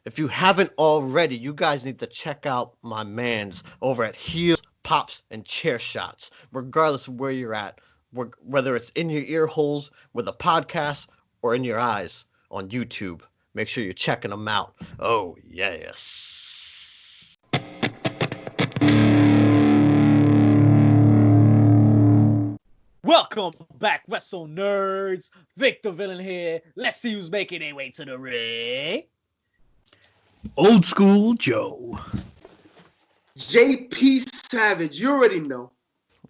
If you haven't already, you guys need to check out my mans over at Heels, Pops, and Chair Shots, regardless of where you're at, whether it's in your ear holes with a podcast or in your eyes on YouTube. Make sure you're checking them out. Oh, yes. Welcome back, Wrestle Nerds. Victor Villain here. Let's see who's making their way to the ring. Old School Joe. JP Savage, you already know.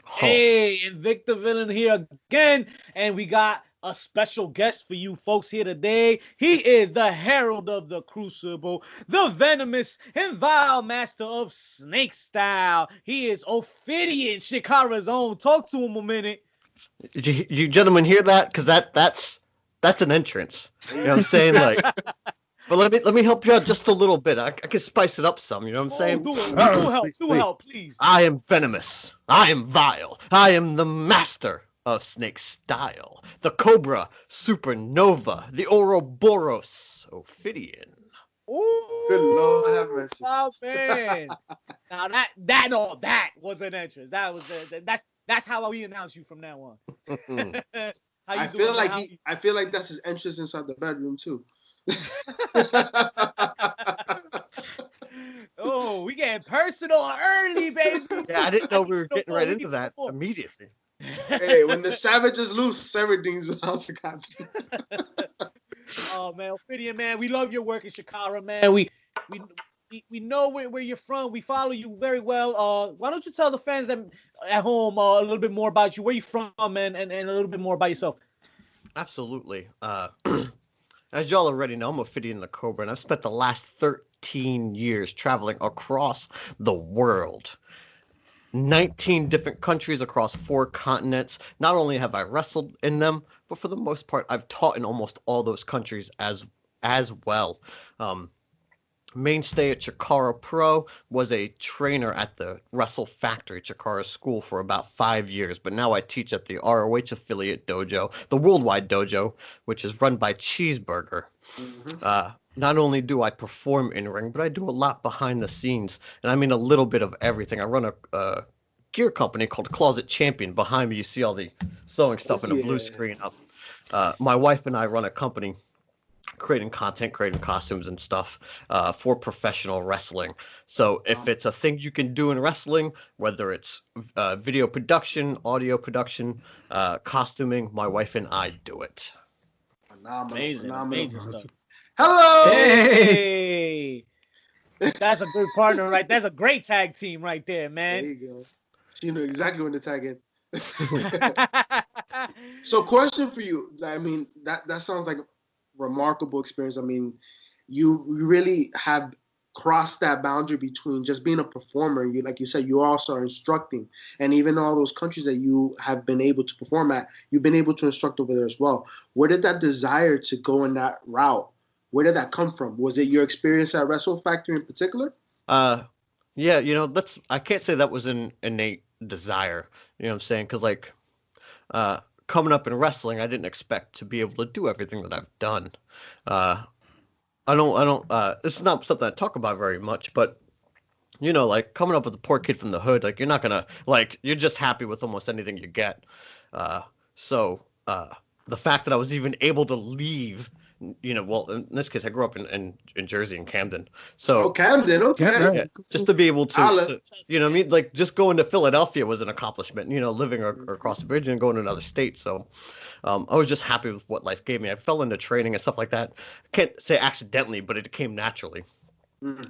Hey, and Victor Villain here again. And we got a special guest for you folks here today. He is the Herald of the Crucible, the venomous and vile master of snake style. He is Ophidian, Shikara's own. Talk to him a minute. Did you gentlemen hear that? Because that's an entrance. You know what I'm saying? Like, but let me help you out just a little bit. I can spice it up some. You know what I'm saying? Do Please. help, please. I am venomous. I am vile. I am the master of snake style. The Cobra Supernova. The Ouroboros Ophidian. Ooh, Good Lord have mercy. Oh man! Now that was an entrance. That's how we announce you from now on. How you I doing, feel like man? I feel like that's his entrance inside the bedroom too. Oh, we getting personal early, baby. Yeah, I didn't know we were getting right We into that before. immediately. Hey, when the savage is loose, everything's without the captain. Oh man, Ophidian, man, we love your work in Shikara, man. We know where you're from. We follow you very well. Why don't you tell the fans that at home a little bit more about you, where you from, and a little bit more about yourself. Absolutely. As y'all already know, I'm Ophidian the Cobra, and I've spent the last 13 years traveling across the world. 19 different countries across 4 continents. Not only have I wrestled in them, but for the most part, I've taught in almost all those countries as well. Mainstay at Chikara Pro, was a trainer at the Wrestle Factory Chikara School for about 5 years, but now I teach at the ROH affiliate dojo, the Worldwide Dojo, which is run by Cheeseburger. Mm-hmm. Not only do I perform in ring, but I do a lot behind the scenes, and I mean a little bit of everything. I run a gear company called Closet Champion. Behind me, you see all the sewing stuff in a blue screen up. My wife and I run a company creating content, creating costumes and stuff for professional wrestling. So if it's a thing you can do in wrestling, whether it's video production, audio production, costuming, my wife and I do it. Amazing stuff. Hello. Hey, that's a good partner, right? That's a great tag team right there, There man. you go. You know exactly when to tag in. So, question for you. I mean, that sounds like a remarkable experience. I mean, you really have crossed that boundary between just being a performer. You, like you said, you also are instructing, and even all those countries that you have been able to perform at, you've been able to instruct over there as well. Where did that desire to go in that route? Where did that come from? Was it your experience at Wrestle Factory in particular? Yeah, I can't say that was an innate desire. You know what I'm saying? Because like coming up in wrestling, I didn't expect to be able to do everything that I've done. I don't. This is not something I talk about very much, but like coming up with a poor kid from the hood, like you're not gonna you're just happy with almost anything you get. So the fact that I was even able to leave, well, in this case, I grew up in Jersey, in Camden. So Camden, okay. yeah, just to be able to, what I mean, like just going to Philadelphia was an accomplishment. Living across the bridge and going to another state. So I was just happy with what life gave me. I fell into training and stuff like that. I can't say accidentally, but it came naturally.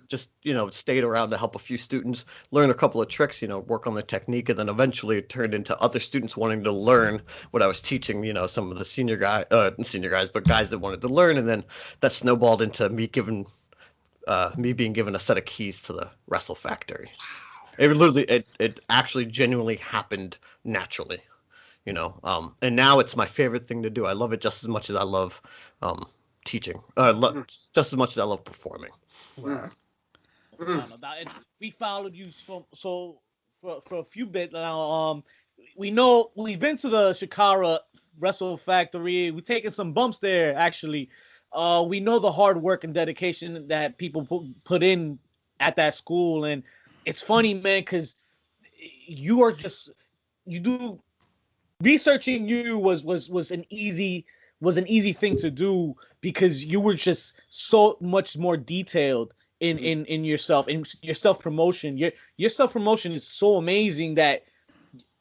Just stayed around to help a few students, learn a couple of tricks, work on the technique, and then eventually it turned into other students wanting to learn what I was teaching. Some of the senior guys, but guys that wanted to learn, and then that snowballed into me being given a set of keys to the Wrestle Factory. It actually genuinely happened naturally, and now it's my favorite thing to do. I love it just as much as I love teaching, just as much as I love performing. Wow. We followed you for a few bit now. We know we've been to the Shikara Wrestle Factory. We've taken some bumps there actually. We know the hard work and dedication that people put in at that school, and it's funny, man, because you are just you do researching you was an easy thing to do because you were just so much more detailed in yourself, in your self promotion. Your self promotion is so amazing that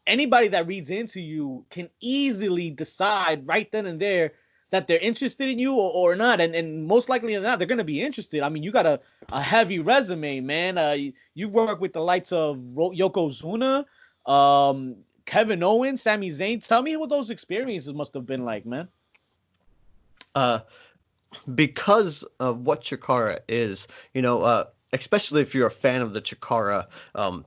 anybody that reads into you can easily decide right then and there that they're interested in you or not, and most likely than not, they're gonna be interested. I mean, you got a heavy resume, man. You work with the likes of Yokozuna, Kevin Owens, Sami Zayn. Tell me what those experiences must have been like, man. Because of what Chikara is, especially if you're a fan of the Chikara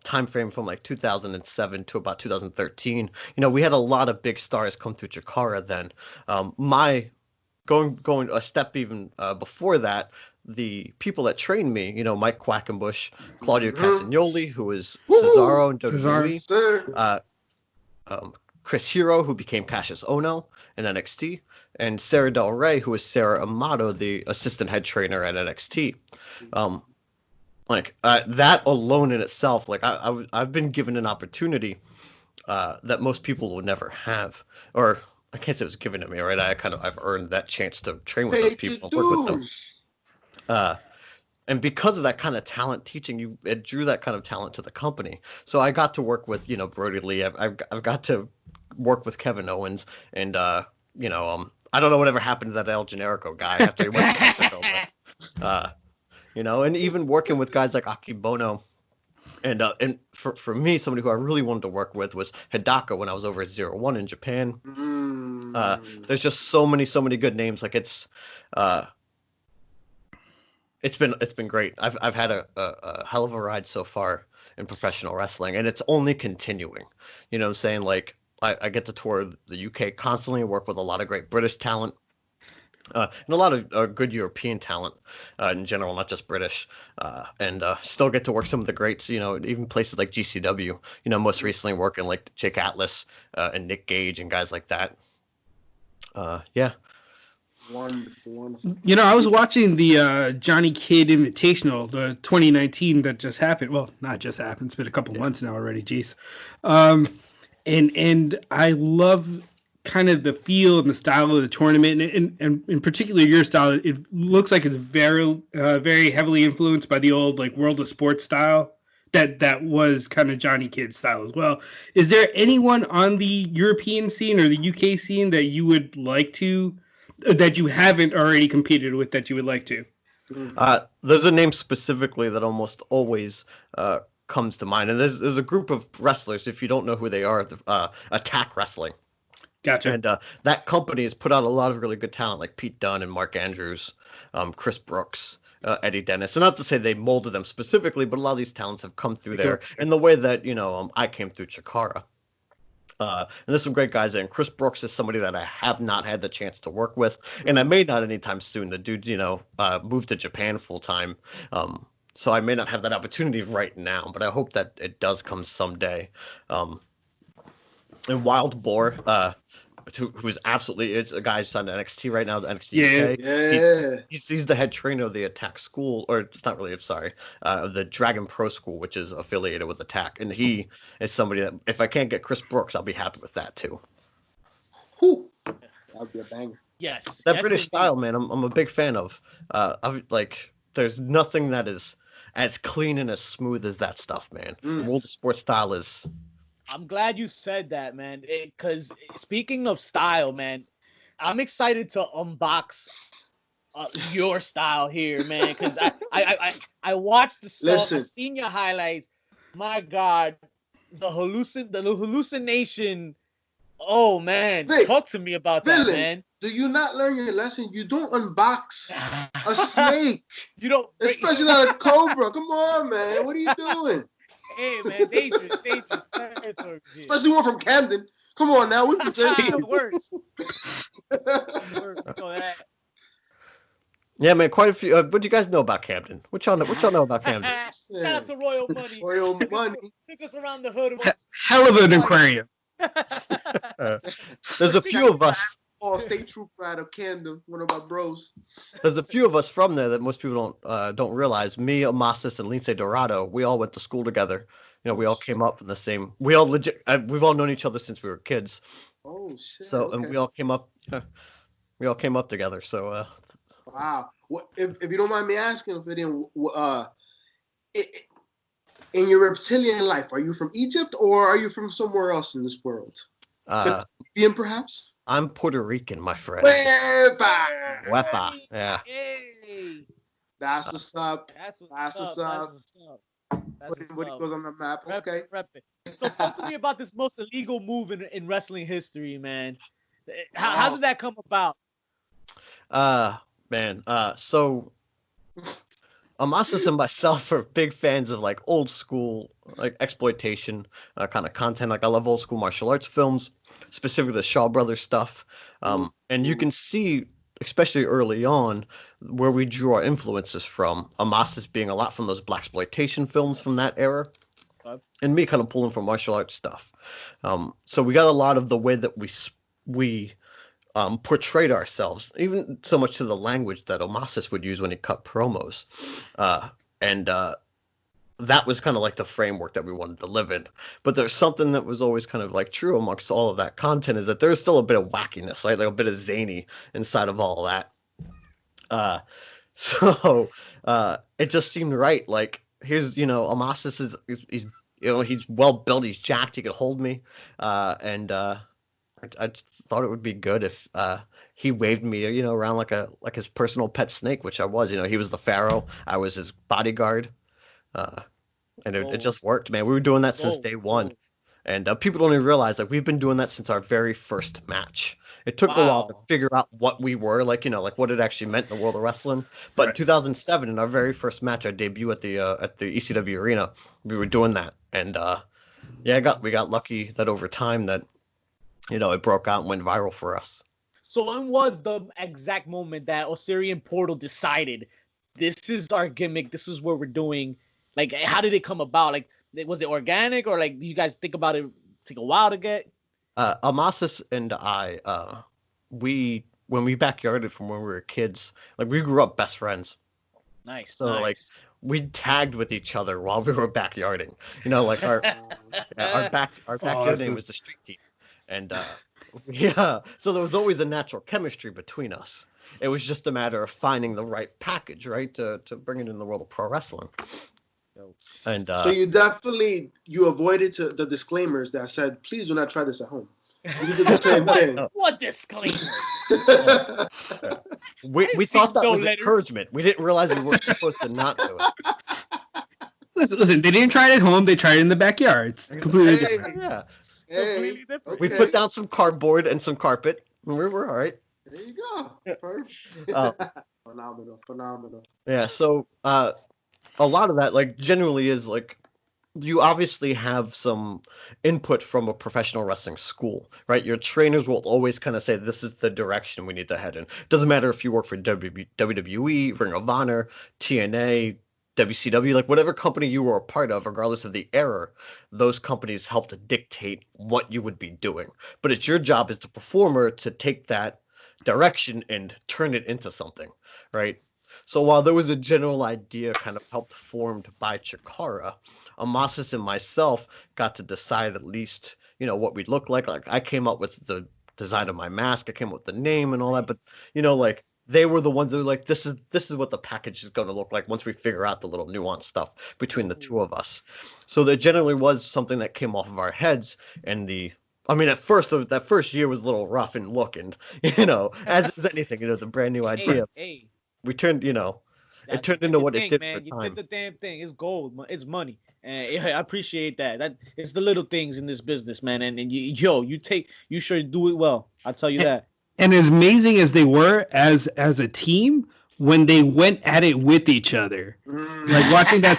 time frame from like 2007 to about 2013, we had a lot of big stars come through Chikara then. My going a step even before that, the people that trained me, Mike Quackenbush, Claudio Castagnoli, who was Cesaro and WWE, Chris Hero, who became Cassius Ohno in NXT, and Sarah Del Rey, who was Sarah Amato, the assistant head trainer at NXT. That alone in itself, I've been given an opportunity that most people would never have, or I can't say it was given to me, right? I've earned that chance to train with those people and work with them. And because of that kind of talent teaching, it drew that kind of talent to the company. So I got to work with, Brody Lee. I've got to work with Kevin Owens, and I don't know whatever happened to that El Generico guy after he went to Mexico. But, and even working with guys like Akibono. And for me, somebody who I really wanted to work with was Hidaka when I was over at 01 in Japan. There's just so many good names. It's been great. I've had a hell of a ride so far in professional wrestling, and it's only continuing. You know what I'm saying? I get to tour the UK constantly, work with a lot of great British talent. And a lot of good European talent in general, not just British, and still get to work some of the greats, even places like GCW, most recently working like Jake Atlas and Nick Gage and guys like that. Yeah. Wonderful. I was watching the Johnny Kidd Invitational, the 2019 that just happened. Well, not just happened. It's been a couple months now already. Jeez. And I love kind of the feel and the style of the tournament, and in particular your style. It looks like it's very very heavily influenced by the old World of Sports style that was kind of Johnny Kidd style as well. Is there anyone on the European scene or the UK scene that you would like to, that you haven't already competed with, that you would like to? There's a name specifically that almost always comes to mind, and there's a group of wrestlers, if you don't know who they are, Attack Wrestling. Gotcha. And that company has put out a lot of really good talent, like Pete Dunne and Mark Andrews, Chris Brooks, Eddie Dennis. And not to say they molded them specifically, but a lot of these talents have come through there in the way that, I came through Chikara. And there's some great guys there. And Chris Brooks is somebody that I have not had the chance to work with, and I may not anytime soon. The dude, moved to Japan full time. So I may not have that opportunity right now, but I hope that it does come someday. And Wild Boar, who's absolutely, it's a guy who's on NXT right now, the NXT UK. Yeah. He's the head trainer of the Attack School, or it's not really, I'm sorry, the Dragon Pro School, which is affiliated with Attack. And he is somebody that, if I can't get Chris Brooks, I'll be happy with that too. Whew. That would be a banger. Yes. That British style, man, I'm a big fan of. There's nothing that is as clean and as smooth as that stuff, man. The World of Sports style is... I'm glad you said that, man. Because speaking of style, man, I'm excited to unbox your style here, man. Because I watched the stuff. I've seen your highlights. My God, the hallucination. Oh man, Vic, talk to me about that, man. Do you not learn your lesson? You don't unbox a snake. You don't, especially not a cobra. Come on, man. What are you doing? Hey, man, dangerous territory. Especially one from Camden. Come on now, we can take the worst. Yeah, man, quite a few. What do you guys know about Camden? What y'all know about Camden? Shout out to Royal Money. Royal Money. Took us around the hood. Hell of an aquarium. There's a few of us state trooper out of Camden, one of my bros. There's a few of us from there that most people don't realize. Me, Amasis, and Lince Dorado, we all went to school together. You know, we all came up from the same. We all legit. We've all known each other since we were kids. Oh shit. So okay. and we all came up. We all came up together. So. Wow. What if you don't mind me asking, Ophidian, in your reptilian life, are you from Egypt or are you from somewhere else in this world? Caribbean, perhaps? I'm Puerto Rican, my friend. Wepa. Yeah. Hey. That's what's up. That's what's up. What goes on the map? Okay. Rep it. So talk to me about this most illegal move in wrestling history, man. How did that come about? So Amasis and myself are big fans of like old school like exploitation kind of content. Like I love old school martial arts films, specifically the Shaw Brothers stuff. And you can see, especially early on, where we drew our influences from. Amasis being a lot from those blaxploitation films from that era, and me kind of pulling from martial arts stuff. So we got a lot of the way that we portrayed ourselves, even so much to the language that Amasis would use when he cut promos. That was kind of like the framework that we wanted to live in. But there's something that was always kind of like true amongst all of that content, is that there's still a bit of wackiness, right? Like a bit of zany inside of all of that. So it just seemed right. Like, here's, Amasis he's well built, he's jacked, he could hold me. I thought it would be good if he waved me, around like his personal pet snake, which I was. He was the pharaoh, I was his bodyguard, and it just worked, man. We were doing that since day one, and people don't even realize that we've been doing that since our very first match. It took a while to figure out what we were, like what it actually meant in the world of wrestling. But in 2007, in our very first match, our debut at the ECW arena, we were doing that, and we got lucky that over time that. It broke out and went viral for us. So when was the exact moment that Osirian Portal decided, this is our gimmick, this is what we're doing? Like, how did it come about? Like, was it organic, or like, you guys think about it take a while to get? Amasis and I, when we backyarded from when we were kids, like we grew up best friends. Nice. So like we tagged with each other while we were backyarding. Like our backyarding was the street team. And so there was always a natural chemistry between us. It was just a matter of finding the right package, right, to bring it in the world of pro wrestling. And so you avoided the disclaimers that said, please do not try this at home. You did the same thing. What disclaimer? We thought that was encouragement. We didn't realize we weren't supposed to not do it. Listen, they didn't try it at home. They tried it in the backyard. It's completely different. Yeah. Hey, okay. We put down some cardboard and some carpet, and we were all right. There you go. Perfect. Phenomenal. Yeah, so a lot of that, like, generally is, like, you obviously have some input from a professional wrestling school, right? Your trainers will always kind of say, this is the direction we need to head in. Doesn't matter if you work for WWE, Ring of Honor, TNA, WCW, like whatever company you were a part of, regardless of the era, those companies help to dictate what you would be doing. But it's your job as the performer to take that direction and turn it into something, right? So while there was a general idea kind of helped formed by Chikara, Amasis and myself got to decide at least, what we'd look like. Like I came up with the design of my mask, I came up with the name and all that, but like they were the ones that were like, this is what the package is going to look like once we figure out the little nuanced stuff between the two of us. So there generally was something that came off of our heads, and at first, that first year was a little rough in look, and as is anything, the brand new idea. We turned, it turned into what it did for time. You did the damn thing. It's gold. It's money. And I appreciate that. That it's the little things in this business, man. And you sure do it well. I'll tell you that. And as amazing as they were as a team, when they went at it with each other, like watching that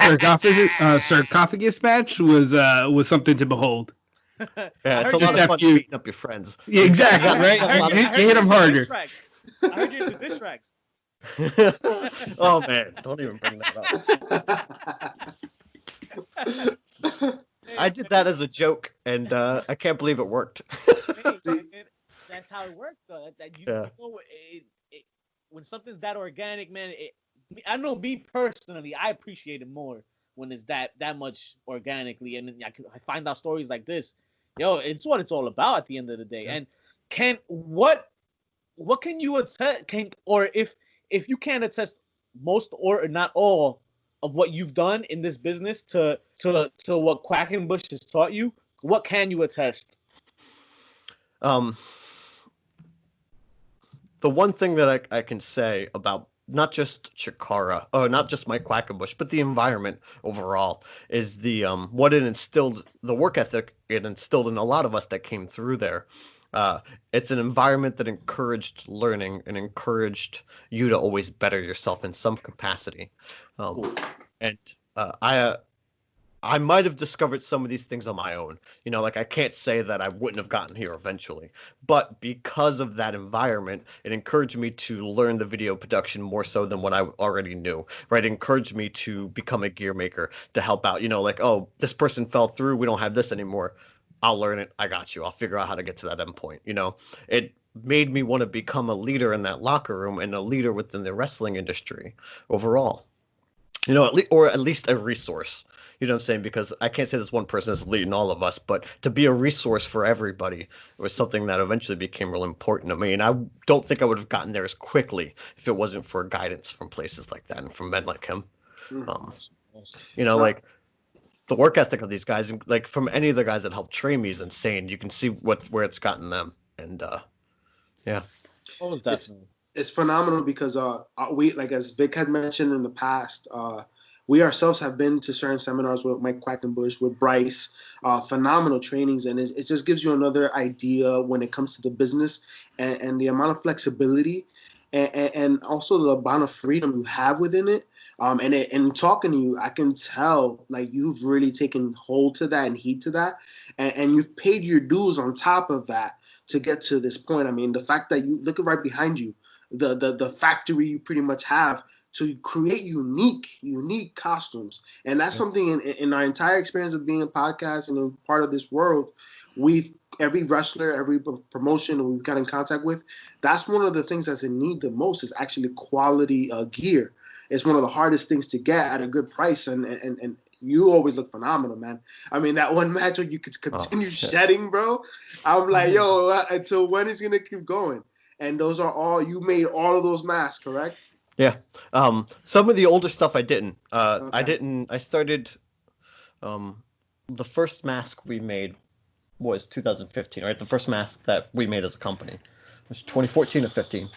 sarcophagus match was something to behold. Yeah, it's a lot of fun beating up your friends. Yeah, exactly, right? You hit them harder. I heard you into diss tracks. Oh man, don't even bring that up. I did that as a joke, and I can't believe it worked. That how it works, though. That you, Yeah. you know, when something's that organic, man. I know me personally, I appreciate it more when it's that much organically, and then I find out stories like this. Yo, it's what it's all about at the end of the day. Yeah. And what can you attest? Or if you can't attest most or not all of what you've done in this business to what Quackenbush has taught you, what can you attest? The one thing that I can say about not just Chikara, not just Mike Quackenbush, but the environment overall is the what it instilled, the work ethic it instilled in a lot of us that came through there. It's an environment that encouraged learning and encouraged you to always better yourself in some capacity. And I might have discovered some of these things on my own. You know, like I can't say that I wouldn't have gotten here eventually, but because of that environment, it encouraged me to learn the video production more so than what I already knew, right? It encouraged me to become a gear maker, to help out, you know, like, oh, this person fell through, we don't have this anymore. I'll learn it. I got you. I'll figure out how to get to that endpoint. You know, it made me want to become a leader in that locker room and a leader within the wrestling industry overall. You know, at least a resource. You know what I'm saying? Because I can't say this one person is leading all of us, but to be a resource for everybody was something that eventually became real important to me. And I don't think I would have gotten there as quickly if it wasn't for guidance from places like that and from men like him. You know, like the work ethic of these guys, and like from any of the guys that helped train me, is insane. You can see where it's gotten them, and yeah. What was that? It's phenomenal because we, like as Vic had mentioned in the past, we ourselves have been to certain seminars with Mike Quackenbush, with Bryce, phenomenal trainings, and it just gives you another idea when it comes to the business and the amount of flexibility and also the amount of freedom you have within it. And talking to you, I can tell like you've really taken hold to that and heed to that, and you've paid your dues on top of that to get to this point. I mean, the fact that you look right behind you, the factory you pretty much have to create unique costumes. And that's something in our entire experience of being a podcast and a part of this world, every wrestler, every promotion we've got in contact with, that's one of the things that's in need the most is actually quality gear. It's one of the hardest things to get at a good price, and you always look phenomenal, man. I mean, that one match where you could continue shedding, bro. I'm like, yo, until when is it gonna keep going? And those are all, you made all of those masks, correct? Yeah. Some of the older stuff I didn't. I started, the first mask we made was 2015, right? The first mask that we made as a company. It was 2014 or 15.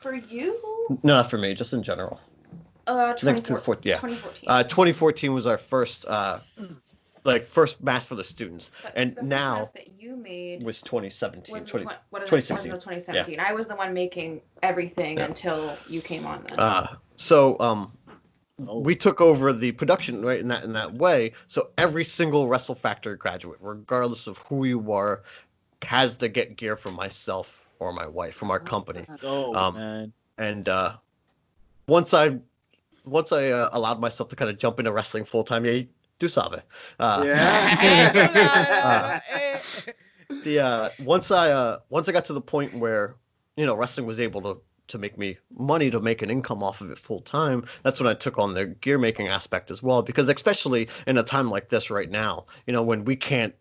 For you? No, not for me, just in general. 2014. Yeah. 2014. 2014 was our first, first mask for the students. But and the now first mask that you made was 2017. was 2016. 2017. Yeah. I was the one making everything until you came on then. We took over the production right in that way. So every single Wrestle Factory graduate, regardless of who you are, has to get gear from myself or my wife from our company. Man. And once I allowed myself to kind of jump into wrestling full time, du savais. Once I got to the point where, you know, wrestling was able to make me money, to make an income off of it full time, that's when I took on the gear making aspect as well. Because especially in a time like this right now, you know, when we can't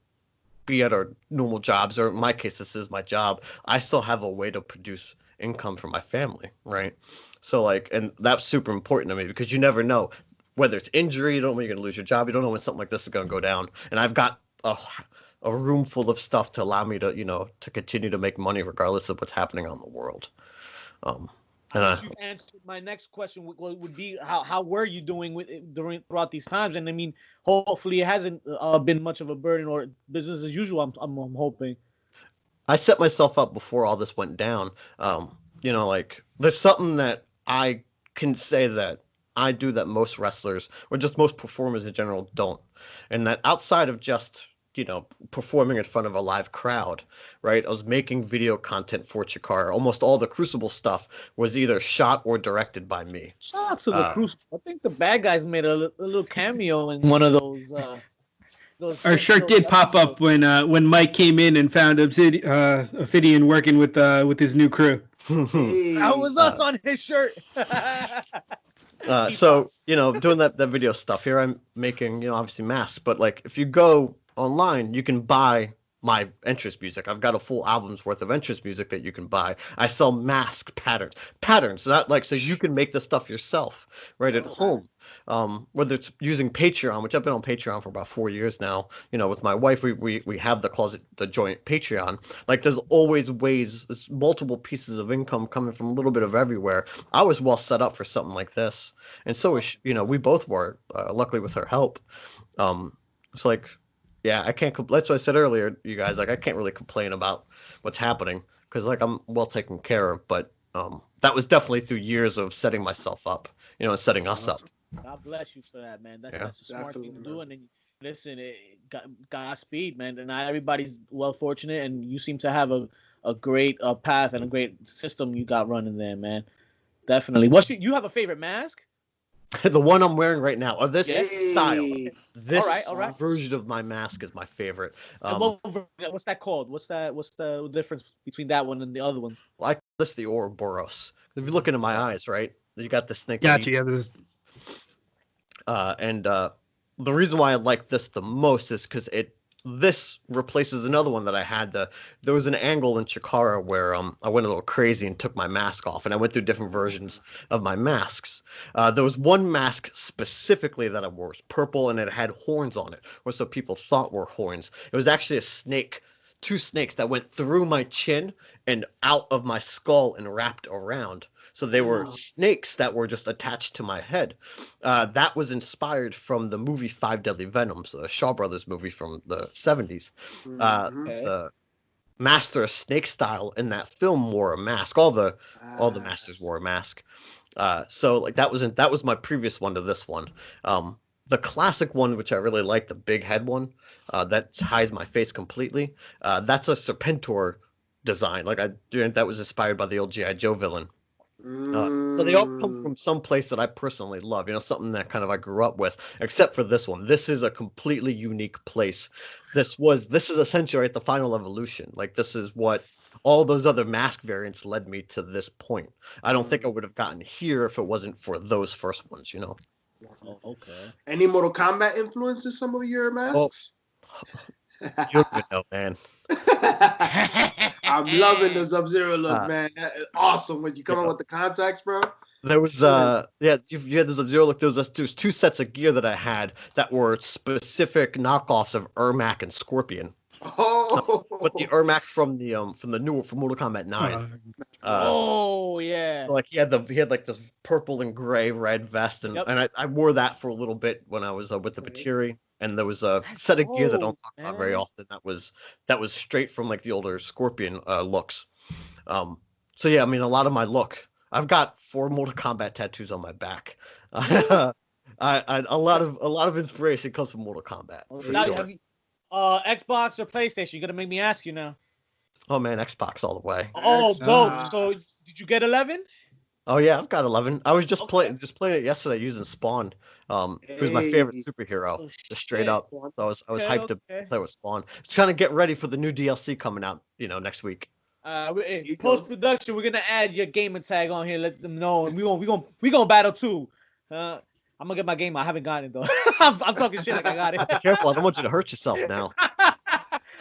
be at our normal jobs, or in my case, this is my job, I still have a way to produce income for my family, right? So and that's super important to me because you never know whether it's injury, you don't know when you're going to lose your job, you don't know when something like this is going to go down. And I've got a room full of stuff to allow me to, you know, to continue to make money regardless of what's happening on the world. You answered my next question would be how were you doing throughout these times? And I mean, hopefully it hasn't been much of a burden or business as usual. I'm hoping. I set myself up before all this went down. You know, like there's something that I can say that I do that most wrestlers or just most performers in general don't, and that outside of just, you know, performing in front of a live crowd, right? I was making video content for Chikara. Almost all the Crucible stuff was either shot or directed by me. Shout out to the Crucible. I think the bad guys made a little cameo in one of those Our shirt did pop up when Mike came in and found Ophidian working with his new crew. That was us on his shirt. So, doing that video stuff here, I'm making, obviously masks, but like if you go online, you can buy my entrance music. I've got a full album's worth of entrance music that you can buy. I sell mask patterns, not like, so you can make the stuff yourself right at home. Whether it's using Patreon, which I've been on Patreon for about 4 years now, with my wife, we have the joint Patreon. Like there's always ways, there's multiple pieces of income coming from a little bit of everywhere. I was well set up for something like this. And so, we both were, luckily with her help. It's like, yeah, I can't. That's what I said earlier, you guys. Like, I can't really complain about what's happening because, like, I'm well taken care of. But that was definitely through years of setting myself up, and setting us up. God bless you for that, man. That's a smart thing to do. And then, listen, Godspeed, man. And not everybody's well fortunate, and you seem to have a great path and a great system you got running there, man. Definitely. You have a favorite mask? The one I'm wearing right now, or this style. This all right. version of my mask is my favorite. What's that called? What's the difference between that one and the other ones? Well, I call this the Ouroboros. If you look into my eyes, right, you got this thing. Gotcha. Yeah, this. And the reason why I like this the most is because this replaces another one that I had. There was an angle in Chikara where I went a little crazy and took my mask off, and I went through different versions of my masks. There was one mask specifically that I wore. It was purple, and it had horns on it, or so people thought were horns. It was actually a snake, 2 snakes that went through my chin and out of my skull and wrapped around. So they were snakes that were just attached to my head. That was inspired from the movie 5 Deadly Venoms, the Shaw Brothers movie from the 70s. The master of snake style in that film wore a mask. All the masters wore a mask. So like that was my previous one to this one. The classic one, which I really like, the big head one, that hides my face completely. That's a Serpentor design. That was inspired by the old G.I. Joe villain. So they all come from some place that I personally love, something that kind of I grew up with, except for this one. This is a completely unique place. This is essentially the final evolution. Like this is what all those other mask variants led me to this point. I don't think I would have gotten here if it wasn't for those first ones, Oh, okay. Any Mortal Kombat influences some of your masks? You don't even know, man. I'm loving the Sub-Zero look, man. Awesome when you come up with the contacts, bro. There was you had the Sub-Zero look. There was 2 sets of gear that I had that were specific knockoffs of Ermac and Scorpion. Oh, but the Ermac from Mortal Kombat 9. Yeah. Like he had like this purple and gray red vest, and I wore that for a little bit when I was with the Batiri. And there was a set of gear that I don't talk about very often. That was straight from like the older Scorpion looks. So yeah, I mean a lot of my look. I've got 4 Mortal Kombat tattoos on my back. A lot of inspiration comes from Mortal Kombat. Xbox or PlayStation? You're gonna make me ask you now. Oh man, Xbox all the way. Oh, dope. So did you get 11? Oh yeah, I've got 11. I was just playing it yesterday using Spawn. Who's my favorite superhero, just straight up. So I was hyped to play with Spawn. Just trying to get ready for the new DLC coming out, next week. Post production, we're gonna add your gamer tag on here. Let them know, and we gonna battle too. I'm gonna get my game. I haven't gotten it though. I'm talking shit like I got it. Be careful, I don't want you to hurt yourself now.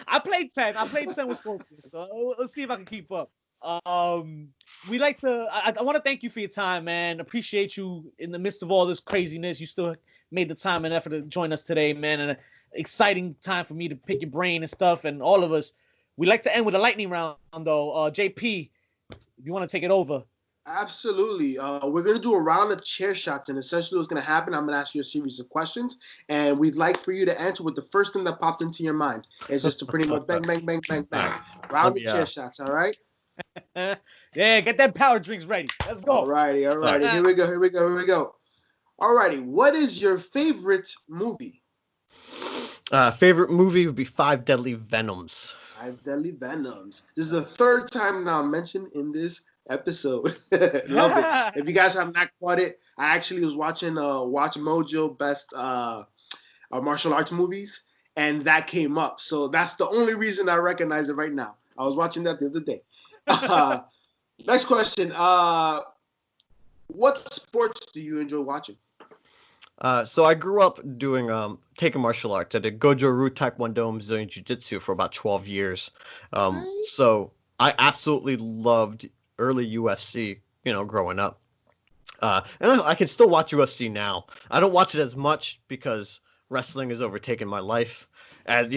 I played 10 with Scorpion, so let's see if I can keep up. We like to. I want to thank you for your time, man. Appreciate you in the midst of all this craziness. You still made the time and effort to join us today, man. And an exciting time for me to pick your brain and stuff, and all of us. We like to end with a lightning round, though. JP, if you want to take it over. Absolutely. We're going to do a round of chair shots, and essentially what's going to happen, I'm going to ask you a series of questions, and we'd like for you to answer with the first thing that popped into your mind. It's just to pretty much bang, bang, bang, bang, bang. Round of chair shots, all right? Yeah, get that power drinks ready. Let's go. All righty. Here we go. All righty. What is your favorite movie? Favorite movie would be 5 Deadly Venoms. 5 Deadly Venoms. This is the 3rd time now mentioned in this episode. Love it. If you guys have not caught it, I actually was watching Watch Mojo Best Martial Arts Movies, and that came up. So that's the only reason I recognize it right now. I was watching that the other day. Next question. What sports do you enjoy watching? So I grew up doing taking martial arts. I did Goju-Ryu, Taekwondo, and Brazilian Jiu-Jitsu for about 12 years. So I absolutely loved early UFC, growing up. And I can still watch UFC now. I don't watch it as much because wrestling has overtaken my life, as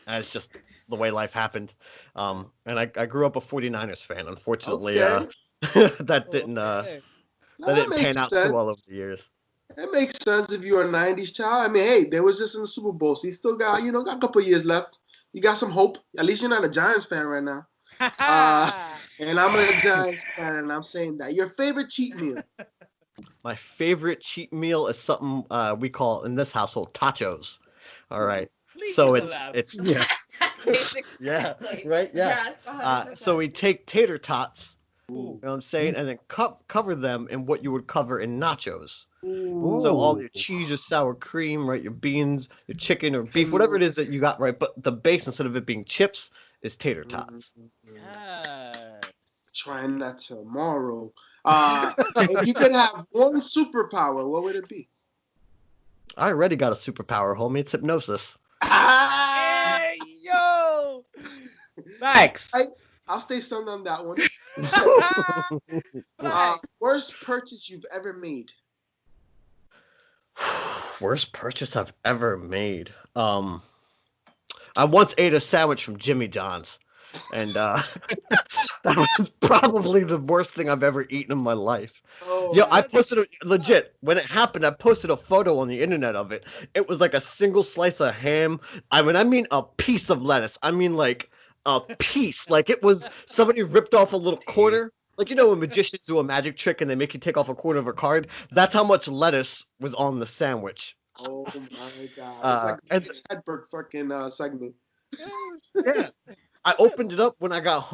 as just the way life happened. And I grew up a 49ers fan. Unfortunately, that didn't pan out too well over the years. It makes sense if you're a 90s child. I mean, hey, they was just in the Super Bowl, so you still got, got a couple of years left. You got some hope. At least you're not a Giants fan right now. And I'm a Giants fan, and I'm saying that. Your favorite cheat meal? My favorite cheat meal is something we call in this household tachos. All right. So it's yeah. Yeah. Right. Yeah. So we take tater tots. You know what I'm saying, and then cover them in what you would cover in nachos. Ooh. So all your cheese, your sour cream, right? Your beans, your chicken or beef, whatever it is that you got, right? But the base, instead of it being chips, is tater tots. Trying that tomorrow. If you could have one superpower, what would it be? I already got a superpower, homie. It's hypnosis. Hey, yo! Thanks. I'll stay stunned on that one. Worst purchase you've ever made? Worst purchase I've ever made. I once ate a sandwich from Jimmy John's, and that was probably the worst thing I've ever eaten in my life. I posted legit when it happened. I posted a photo on the internet of it. It was like a single slice of ham. I mean a piece of lettuce. I mean like a piece. Like it was somebody ripped off a little quarter. Like, when magicians do a magic trick and they make you take off a quarter of a card, that's how much lettuce was on the sandwich. Oh my god! It's like a Hedberg fucking segment. Yeah, I opened it up when I got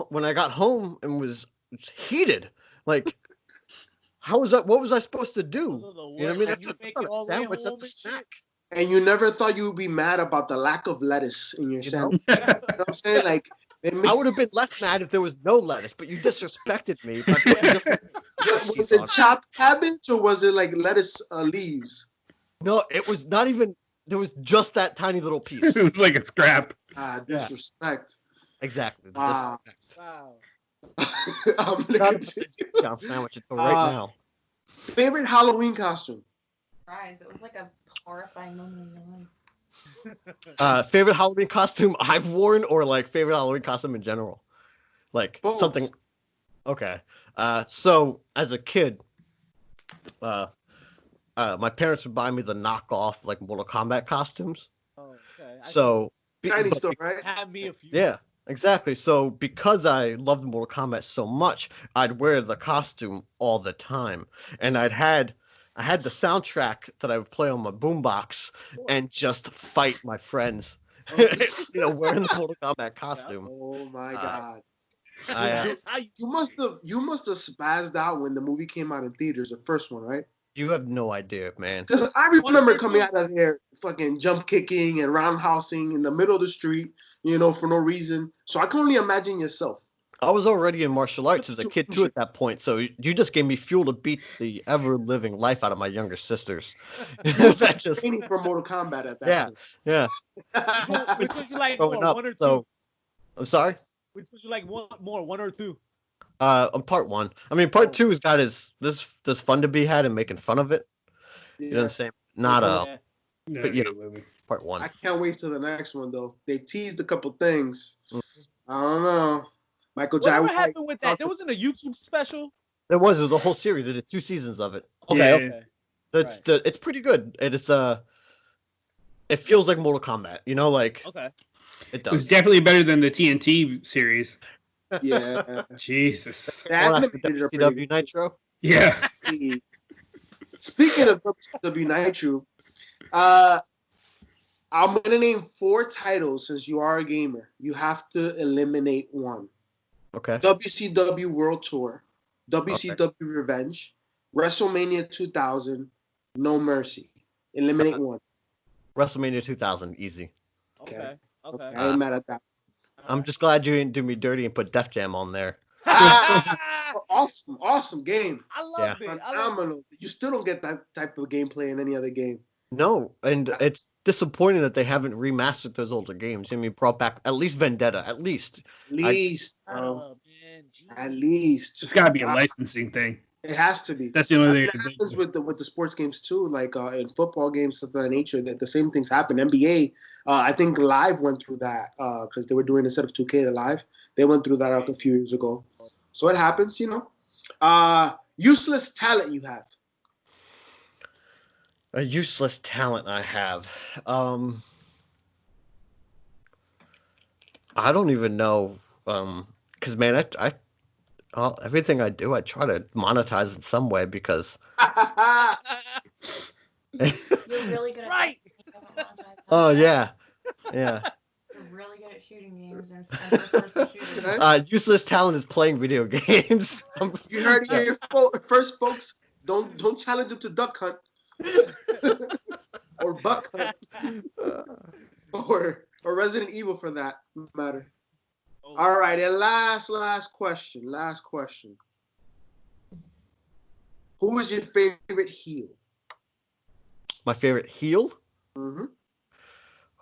home and was heated. Like, how was that? What was I supposed to do? You know what I mean? That's not a sandwich. That's a snack. And you never thought you would be mad about the lack of lettuce in your sandwich. You know what I'm saying? Like. I would have been less mad if there was no lettuce, but you disrespected me. Was it chopped cabbage or was it like lettuce leaves? No, it was not even. There was just that tiny little piece. It was like a scrap. Disrespect. Yeah. Exactly. Wow. I'm gonna continue. Sandwich it right now. Favorite Halloween costume? Surprise! It was like a horrifying moment in your life. Favorite Halloween costume I've worn, or like favorite Halloween costume in general? Like both. Something. Okay. So as a kid, my parents would buy me the knockoff like Mortal Kombat costumes. Oh, okay. So tiny stuff, right? Have me a few. Yeah, exactly. So because I loved Mortal Kombat so much, I'd wear the costume all the time, and I had the soundtrack that I would play on my boombox and just fight my friends, wearing the Mortal Kombat costume. Oh my god! You must have spazzed out when the movie came out in theaters, the first one, right? You have no idea, man. Because I remember coming out of there, fucking jump kicking and roundhousing in the middle of the street, for no reason. So I can only imagine yourself. I was already in martial arts as a kid too at that point, so you just gave me fuel to beat the ever-living life out of my younger sisters. That's just training for Mortal Kombat at that point. Yeah. Which was you like more, one or two? I'm sorry? Which was you like one or two? Part one. I mean, part two has got there's fun to be had and making fun of it. Yeah. You know what I'm saying? But part one. I can't wait till the next one though. They teased a couple things. I don't know. Michael J. What happened with that? There wasn't a YouTube special. There was a whole series. They did 2 seasons of it. Okay. It's pretty good. It feels like Mortal Kombat. Okay. It does. It was definitely better than the TNT series. Yeah. Jesus. WCW Nitro. Yeah. Speaking of WCW Nitro, I'm gonna name 4 titles since you are a gamer. You have to eliminate one. Okay. WCW World Tour, WCW Revenge, WrestleMania 2000, No Mercy. Eliminate one. WrestleMania 2000, easy. Okay. I ain't mad at that. I'm just glad you didn't do me dirty and put Def Jam on there. Awesome game. I loved it. Phenomenal. You still don't get that type of gameplay in any other game. No, and it's disappointing that they haven't remastered those older games. I mean, brought back at least Vendetta, at least. Bro. At least. It's got to be a licensing thing. It has to be. That's the only thing. It happens with the sports games too, like in football games, stuff of that nature. That the same things happen. NBA, I think Live went through that because they were doing, instead of 2K the Live, they went through that a few years ago. So it happens, you know. Useless talent you have. A useless talent I have. I don't even know. Because man, everything I do, I try to monetize in some way because. You're really good at right. Oh yeah. You're really good at shooting games and first-person shooting. Useless talent is playing video games. You heard it here first, folks. Don't challenge him to duck hunt or buck hunt or Resident Evil for that matter. All right, and last question. Who is your favorite heel? My favorite heel? Mm-hmm.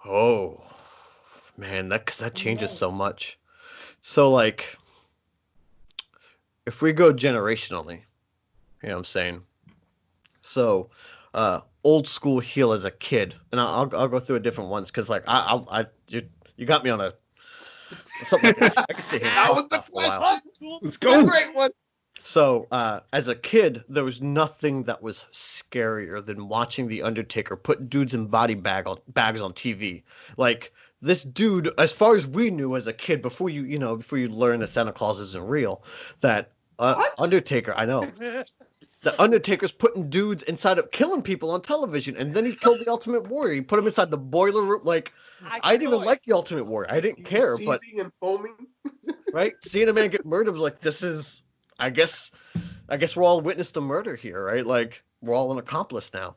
Oh, man, that changes so much. So, like, if we go generationally, you know what I'm saying? So, old school heel as a kid, and I'll go through different ones because, like, you got me on a something like that. I can sit here. That was the question. Let's go. Great one. So, as a kid, there was nothing that was scarier than watching The Undertaker put dudes in body bags on TV. Like, this dude, as far as we knew as a kid, before you learn that Santa Claus isn't real, that Undertaker, I know. The Undertaker's putting dudes inside of killing people on television, and then he killed the Ultimate Warrior. He put him inside the boiler room. Like, I didn't even like the Ultimate Warrior. I didn't care, but and foaming. right, seeing a man get murdered was like, this is, I guess we're all witness to murder here, right? Like, we're all an accomplice now.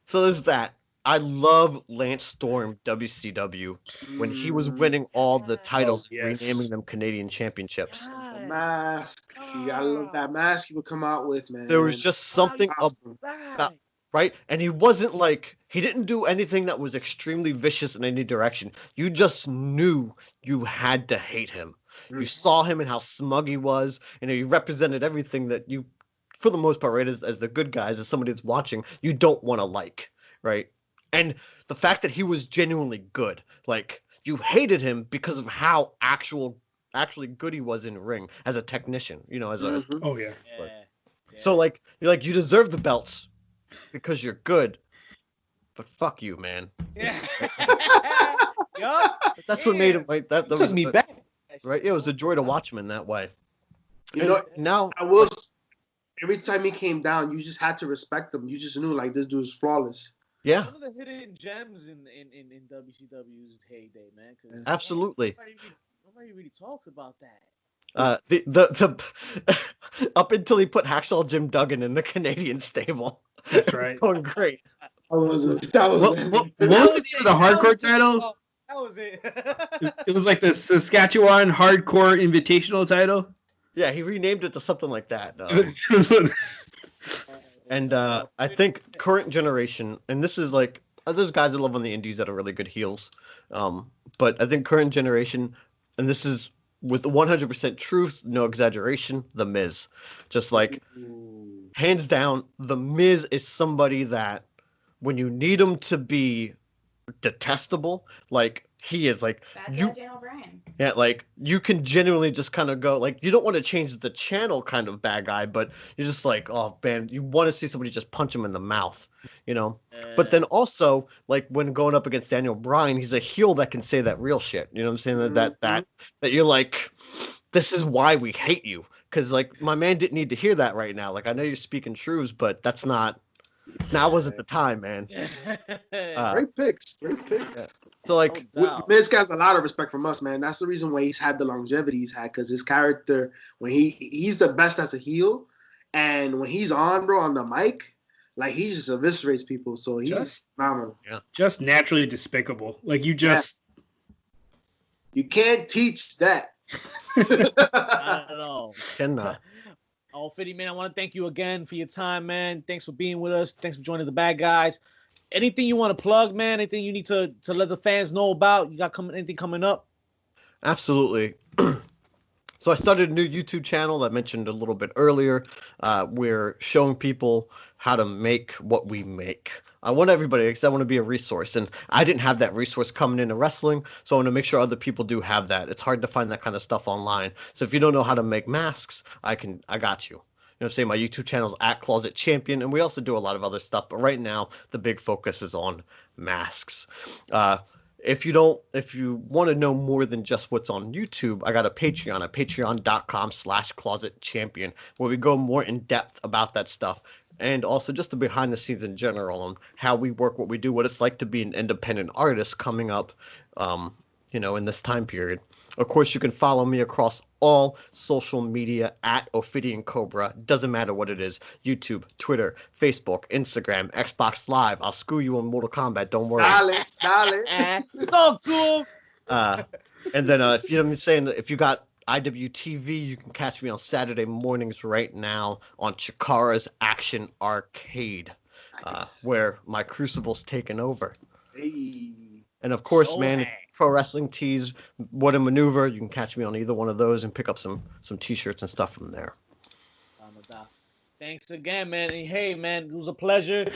So there's that. I love Lance Storm, WCW, when he was winning all the titles, renaming them Canadian championships. The mask. I love that mask he would come out with, man. There was just something about, right? And he wasn't like, he didn't do anything that was extremely vicious in any direction. You just knew you had to hate him. You saw him and how smug he was, and he represented everything that you, for the most part, right, as the good guys, as somebody that's watching, you don't want to like, right? And the fact that he was genuinely good, like, you hated him because of how actually good he was in the ring as a technician, you know, as a Oh yeah. So like, you're like, you deserve the belts because you're good, but fuck you, man. Yeah. That's what made him like that. Took me back. Right? It was a joy to watch him in that way. You know, now I will. Every time he came down, you just had to respect him. You just knew, like, this dude's flawless. Yeah. One of the hidden gems in WCW's heyday, man. Absolutely. Nobody really talks about that. The up until he put Hacksaw Jim Duggan in the Canadian stable. That's right. Going great. That was what was the hardcore title? That was it. It was like the Saskatchewan Hardcore Invitational title. Yeah, he renamed it to something like that. And I think current generation, and this is like, there's guys that live on the indies that are really good heels. But I think current generation, and this is with 100% truth, no exaggeration, The Miz. Just like, hands down, The Miz is somebody that when you need him to be detestable, like, he is, like, Daniel Bryan. Yeah, like, you can genuinely just kind of go, like, you don't want to change the channel kind of bad guy, but you're just like, oh man, you want to see somebody just punch him in the mouth, you know? But then also, like, when going up against Daniel Bryan, he's a heel that can say that real shit, you know what I'm saying? That you're like, this is why we hate you, because, like, my man didn't need to hear that right now. Like, I know you're speaking truths, but that's not, now wasn't the time, man. Great picks. Yeah. So, like, Miz has a lot of respect from us, man. That's the reason why he's had the longevity he's had, because his character, when he's the best as a heel, and when he's on, bro, on the mic, Like he just eviscerates people. So he's phenomenal. Yeah. Just naturally despicable. Like you just. You can't teach that. I don't know. Cannot. Ophidian, man, I want to thank you again for your time, man. Thanks for being with us. Thanks for joining the bad guys. Anything you want to plug, man? Anything you need to let the fans know about? You got anything coming up? Absolutely. So I started a new YouTube channel that I mentioned a little bit earlier. We're showing people how to make what we make. I want everybody, because I want to be a resource, and I didn't have that resource coming into wrestling, so I want to make sure other people do have that. It's hard to find that kind of stuff online. So if you don't know how to make masks, I got you. You know what I'm saying? My YouTube channel is @ClosetChampion, and we also do a lot of other stuff, but right now the big focus is on masks. If you want to know more than just what's on YouTube, I got a Patreon at patreon.com/closetchampion, where we go more in depth about that stuff. And also just the behind the scenes in general on how we work, what we do, what it's like to be an independent artist coming up, in this time period. Of course, you can follow me across all social media at Ophidian Cobra. Doesn't matter what it is. YouTube, Twitter, Facebook, Instagram, Xbox Live. I'll screw you on Mortal Kombat. Don't worry. Dale. Talk to him. And then if you know what I'm saying, if you got IWTV, you can catch me on Saturday mornings right now on Chikara's Action Arcade, where my Crucible's taken over. Hey. And of course, Pro Wrestling Tees, What a Maneuver. You can catch me on either one of those and pick up some T-shirts and stuff from there. Thanks again, man. And hey, man, it was a pleasure.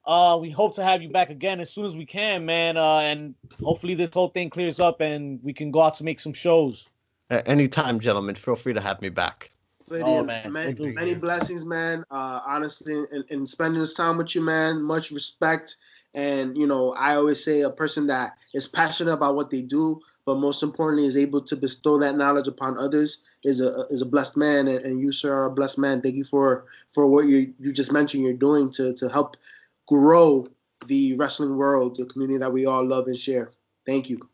We hope to have you back again as soon as we can, man. And hopefully this whole thing clears up and we can go out to make some shows. Anytime, gentlemen. Feel free to have me back. Man. Many blessings, man. Honestly, and spending this time with you, man. Much respect. And, I always say a person that is passionate about what they do, but most importantly is able to bestow that knowledge upon others is a blessed man. And you, sir, are a blessed man. Thank you for what you just mentioned you're doing to help grow the wrestling world, the community that we all love and share. Thank you.